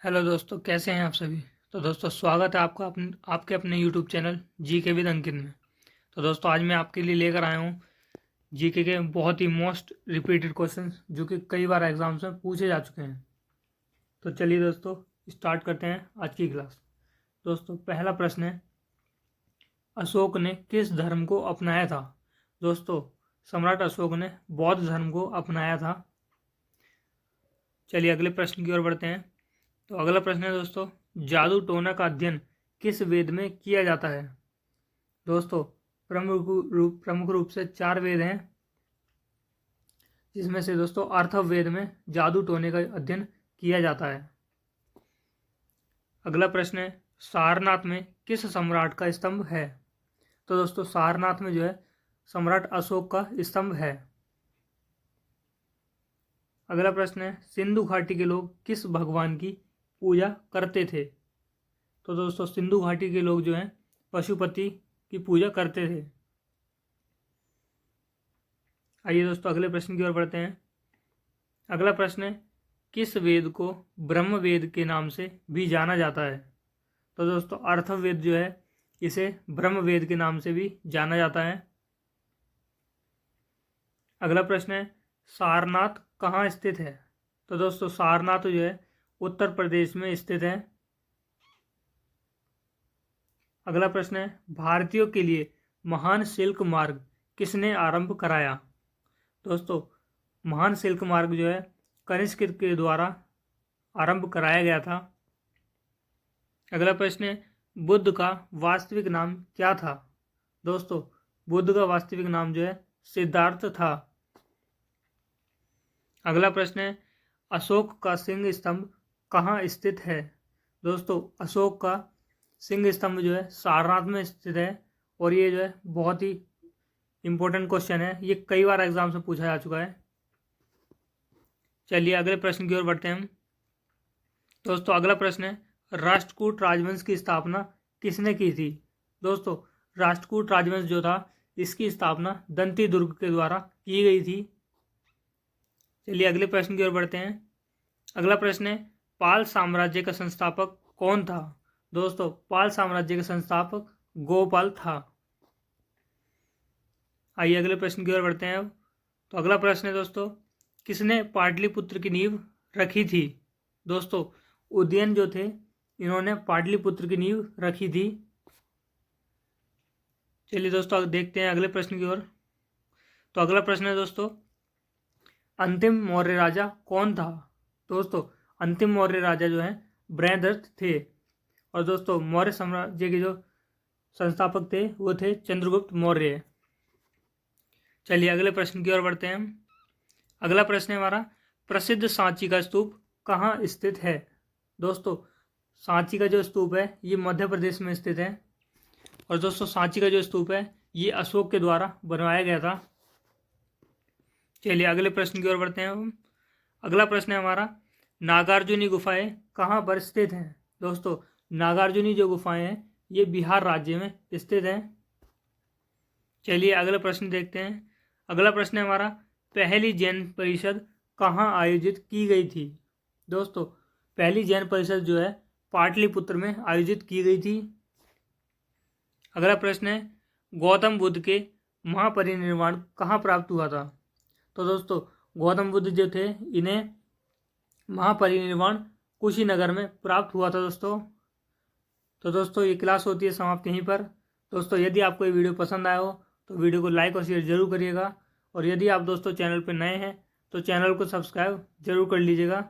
Hello दोस्तों, कैसे हैं आप सभी। तो दोस्तों, स्वागत है आपका आपके अपने यूट्यूब चैनल जीके विद अंकित में। तो दोस्तों, आज मैं आपके लिए लेकर आया हूँ जीके के बहुत ही मोस्ट रिपीटेड क्वेश्चंस जो कि कई बार एग्जाम्स में पूछे जा चुके हैं। तो चलिए दोस्तों, स्टार्ट करते हैं आज की क्लास। दोस्तों, पहला प्रश्न है, अशोक ने किस धर्म को अपनाया था। दोस्तों, सम्राट अशोक ने बौद्ध धर्म को अपनाया था। चलिए अगले प्रश्न की ओर बढ़ते हैं। तो अगला प्रश्न है दोस्तों, जादू टोना का अध्ययन किस वेद में किया जाता है। दोस्तों, प्रमुख रूप से 4 वेद हैं, जिसमें से दोस्तों अर्थवेद में जादू टोने का अध्ययन किया जाता है। अगला प्रश्न है, सारनाथ में किस सम्राट का स्तंभ है। तो दोस्तों, सारनाथ में जो है सम्राट अशोक का स्तंभ है। अगला प्रश्न है, सिंधु घाटी के लोग किस भगवान की पूजा करते थे। तो दोस्तों, सिंधु घाटी के लोग जो हैं पशुपति की पूजा करते थे। आइए दोस्तों, अगले प्रश्न की ओर बढ़ते हैं। अगला प्रश्न है, किस वेद को ब्रह्म वेद के नाम से भी जाना जाता है। तो दोस्तों, अर्थवेद जो है इसे ब्रह्म वेद के नाम से भी जाना जाता है। अगला प्रश्न है, सारनाथ कहाँ स्थित है। तो दोस्तों, सारनाथ जो है उत्तर प्रदेश में स्थित है। अगला प्रश्न है, भारतीयों के लिए महान सिल्क मार्ग किसने आरंभ कराया। दोस्तों, महान सिल्क मार्ग जो है कनिष्क के द्वारा आरंभ कराया गया था। अगला प्रश्न है, बुद्ध का वास्तविक नाम क्या था। दोस्तों, बुद्ध का वास्तविक नाम जो है सिद्धार्थ था। अगला प्रश्न है, अशोक का सिंह स्तंभ कहाँ स्थित है। दोस्तों, अशोक का सिंह स्तंभ जो है सारनाथ में स्थित है। और ये जो है बहुत ही इंपॉर्टेंट क्वेश्चन है, ये कई बार एग्जाम से पूछा जा चुका है। चलिए अगले प्रश्न की ओर बढ़ते हैं हम। दोस्तों, अगला प्रश्न है, राष्ट्रकूट राजवंश की स्थापना किसने की थी। दोस्तों, राष्ट्रकूट राजवंश जो था इसकी स्थापना दंती दुर्ग के द्वारा की गई थी। चलिए अगले प्रश्न की ओर बढ़ते हैं। अगला प्रश्न है, पाल साम्राज्य का संस्थापक कौन था। दोस्तों, पाल साम्राज्य का संस्थापक गोपाल था। आइए अगले प्रश्न की ओर बढ़ते हैं अब। तो अगला प्रश्न है दोस्तों, किसने पाटलिपुत्र की नींव रखी थी। दोस्तों, उदयन जो थे इन्होंने पाटलिपुत्र की नींव रखी थी। चलिए दोस्तों, देखते हैं अगले प्रश्न की ओर। तो अगला प्रश्न है दोस्तों, अंतिम मौर्य राजा कौन था। दोस्तों, अंतिम मौर्य राजा जो है बृहदर्थ थे। और दोस्तों, मौर्य साम्राज्य के जो संस्थापक थे वो थे चंद्रगुप्त मौर्य। चलिए अगले प्रश्न की ओर बढ़ते हैं हम। अगला प्रश्न है हमारा, प्रसिद्ध सांची का स्तूप कहाँ स्थित है। दोस्तों, सांची का जो स्तूप है ये मध्य प्रदेश में स्थित है। और दोस्तों, सांची का जो स्तूप है ये अशोक के द्वारा बनवाया गया था। चलिए अगले प्रश्न की ओर बढ़ते हैं हम। अगला प्रश्न है हमारा, नागार्जुनी गुफाएं कहाँ पर स्थित हैं। दोस्तों, नागार्जुनी जो गुफाएं हैं ये बिहार राज्य में स्थित हैं। चलिए अगला प्रश्न देखते हैं। अगला प्रश्न है हमारा, पहली जैन परिषद कहाँ आयोजित की गई थी। दोस्तों, पहली जैन परिषद जो है पाटलिपुत्र में आयोजित की गई थी। अगला प्रश्न है, गौतम बुद्ध के महापरिनिर्वाण कहाँ प्राप्त हुआ था। तो दोस्तों, गौतम बुद्ध जो थे इन्हें महापरिनिर्वाण कुशीनगर में प्राप्त हुआ था दोस्तों। तो दोस्तों, ये क्लास होती है समाप्त यहीं पर। दोस्तों, यदि आपको ये वीडियो पसंद आया हो तो वीडियो को लाइक और शेयर जरूर करिएगा। और यदि आप दोस्तों चैनल पर नए हैं तो चैनल को सब्सक्राइब जरूर कर लीजिएगा।